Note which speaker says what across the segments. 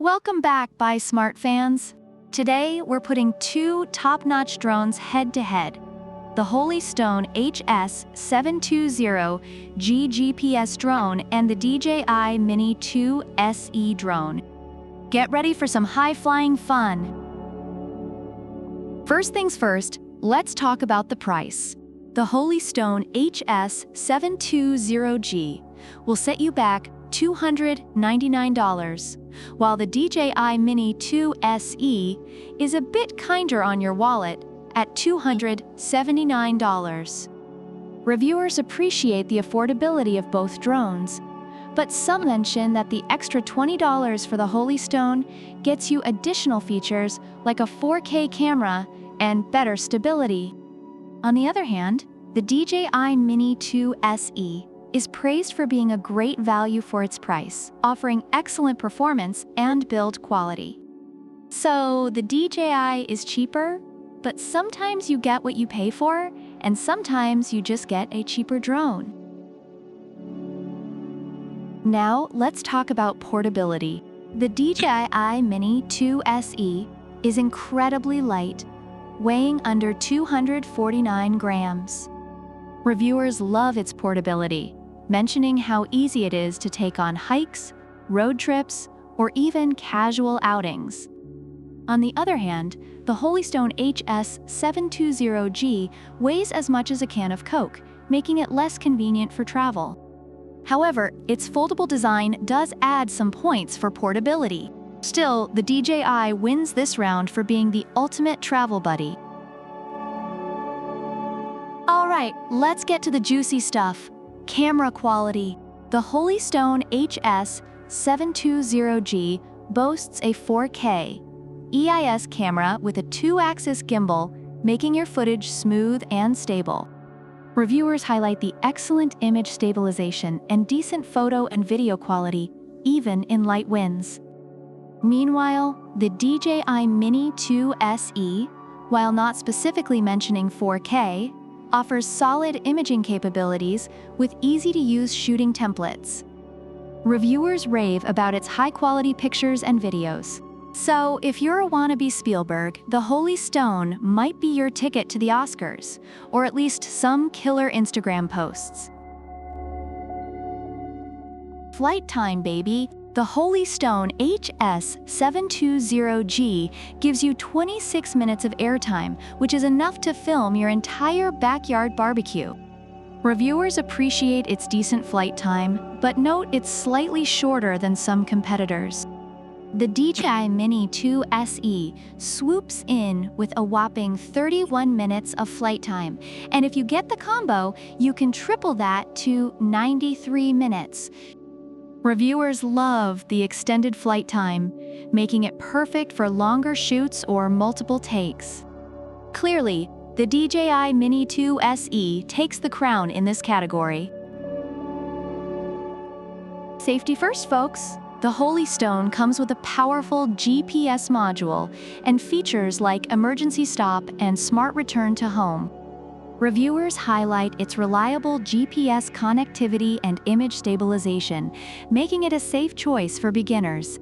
Speaker 1: Welcome back, Buy Smart fans. Today, we're putting two top-notch drones head-to-head. The Holy Stone HS720G GPS drone and the DJI Mini 2 SE drone. Get ready for some high-flying fun. First things first, let's talk about the price. The Holy Stone HS720G will set you back $299, while the DJI Mini 2 SE is a bit kinder on your wallet at $279. Reviewers appreciate the affordability of both drones, but some mention that the extra $20 for the Holy Stone gets you additional features like a 4K camera and better stability. On the other hand, the DJI Mini 2 SE is praised for being a great value for its price, offering excellent performance and build quality. So the DJI is cheaper, but sometimes you get what you pay for, and sometimes you just get a cheaper drone. Now let's talk about portability. The DJI Mini 2 SE is incredibly light, weighing under 249 grams. Reviewers love its portability, mentioning how easy it is to take on hikes, road trips, or even casual outings. On the other hand, the Holy Stone HS720G weighs as much as a can of Coke, making it less convenient for travel. However, its foldable design does add some points for portability. Still, the DJI wins this round for being the ultimate travel buddy. Alright, let's get to the juicy stuff. Camera quality. The Holy Stone HS720G boasts a 4K EIS camera with a 2-axis gimbal, making your footage smooth and stable. Reviewers highlight the excellent image stabilization and decent photo and video quality, even in light winds. Meanwhile, the DJI Mini 2 SE, while not specifically mentioning 4K, offers solid imaging capabilities with easy-to-use shooting templates. Reviewers rave about its high-quality pictures and videos. So, if you're a wannabe Spielberg, the Holy Stone might be your ticket to the Oscars, or at least some killer Instagram posts. Flight time, baby! The Holy Stone HS720G gives you 26 minutes of airtime, which is enough to film your entire backyard barbecue. Reviewers appreciate its decent flight time, but note it's slightly shorter than some competitors. The DJI Mini 2 SE swoops in with a whopping 31 minutes of flight time, and if you get the combo, you can triple that to 93 minutes. Reviewers love the extended flight time, making it perfect for longer shoots or multiple takes. Clearly, the DJI Mini 2 SE takes the crown in this category. Safety first, folks. The Holy Stone comes with a powerful GPS module and features like emergency stop and smart return to home. Reviewers highlight its reliable GPS connectivity and image stabilization, making it a safe choice for beginners.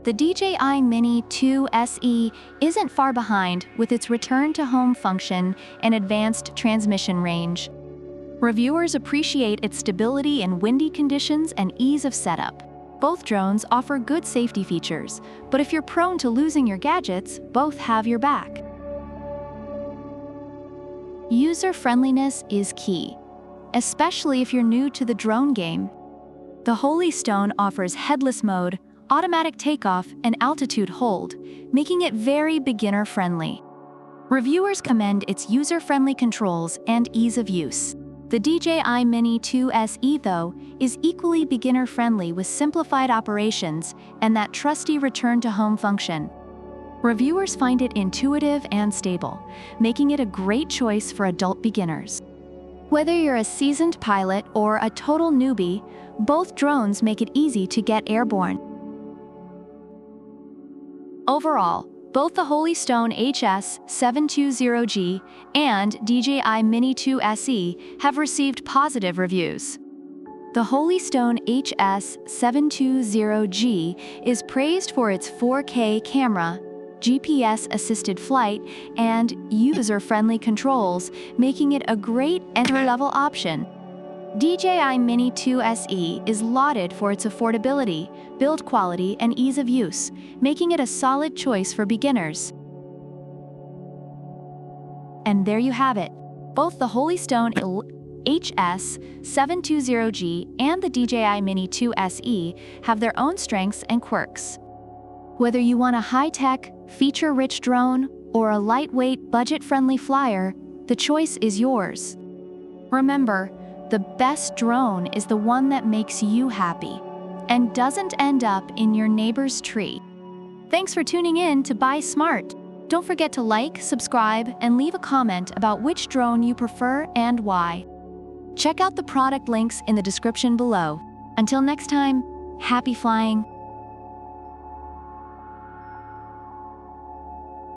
Speaker 1: The DJI Mini 2 SE isn't far behind with its return-to-home function and advanced transmission range. Reviewers appreciate its stability in windy conditions and ease of setup. Both drones offer good safety features, but if you're prone to losing your gadgets, both have your back. User-friendliness is key, especially if you're new to the drone game. The Holy Stone offers headless mode, automatic takeoff, and altitude hold, making it very beginner-friendly. Reviewers commend its user-friendly controls and ease of use. The DJI Mini 2 SE, though, is equally beginner-friendly with simplified operations and that trusty return-to-home function. Reviewers find it intuitive and stable, making it a great choice for adult beginners. Whether you're a seasoned pilot or a total newbie, both drones make it easy to get airborne. Overall, both the Holy Stone HS720G and DJI Mini 2 SE have received positive reviews. The Holy Stone HS720G is praised for its 4K camera, GPS-assisted flight, and user-friendly controls, making it a great entry-level option. DJI Mini 2 SE is lauded for its affordability, build quality, and ease of use, making it a solid choice for beginners. And there you have it. Both the Holy Stone HS720G and the DJI Mini 2 SE have their own strengths and quirks. Whether you want a high-tech, feature-rich drone or a lightweight, budget-friendly flyer, the choice is yours. Remember, the best drone is the one that makes you happy and doesn't end up in your neighbor's tree. Thanks for tuning in to Buy Smart. Don't forget to like, subscribe, and leave a comment about which drone you prefer and why. Check out the product links in the description below. Until next time, happy flying!